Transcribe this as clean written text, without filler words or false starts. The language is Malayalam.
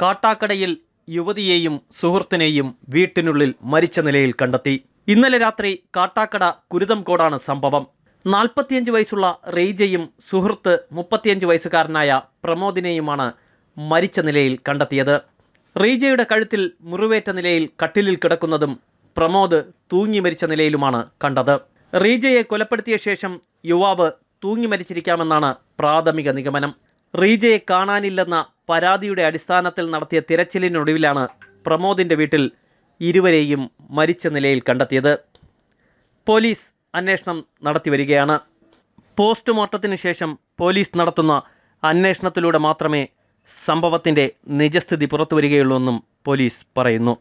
കാട്ടാക്കടയിൽ യുവതിയെയും സുഹൃത്തിനെയും വീട്ടിനുള്ളിൽ മരിച്ച നിലയിൽ കണ്ടെത്തി. ഇന്നലെ രാത്രി കാട്ടാക്കട കുരുതംകോടാണ് സംഭവം. 45 വയസ്സുള്ള റെയ്ജയും സുഹൃത്ത് 35 വയസ്സുകാരനായ പ്രമോദിനെയുമാണ് മരിച്ച നിലയിൽ കണ്ടെത്തിയത്. റെയ്ജയുടെ കഴുത്തിൽ മുറിവേറ്റ നിലയിൽ കട്ടിലിൽ കിടക്കുന്നതും പ്രമോദ് തൂങ്ങി മരിച്ച നിലയിലുമാണ് കണ്ടത്. റീജയെ കൊലപ്പെടുത്തിയ ശേഷം യുവാവ് തൂങ്ങി മരിച്ചിരിക്കാമെന്നാണ് പ്രാഥമിക നിഗമനം. റീജയെ കാണാനില്ലെന്ന പരാതിയുടെ അടിസ്ഥാനത്തിൽ നടത്തിയ തിരച്ചിലിനൊടുവിലാണ് പ്രമോദിൻ്റെ വീട്ടിൽ ഇരുവരെയും മരിച്ച നിലയിൽ കണ്ടെത്തിയത്. പോലീസ് അന്വേഷണം നടത്തിവരികയാണ്. പോസ്റ്റ്മോർട്ടത്തിന് ശേഷം പോലീസ് നടത്തുന്ന അന്വേഷണത്തിലൂടെ മാത്രമേ സംഭവത്തിൻ്റെ നിജസ്ഥിതി പുറത്തുവരികയുള്ളൂ എന്നും പോലീസ് പറയുന്നു.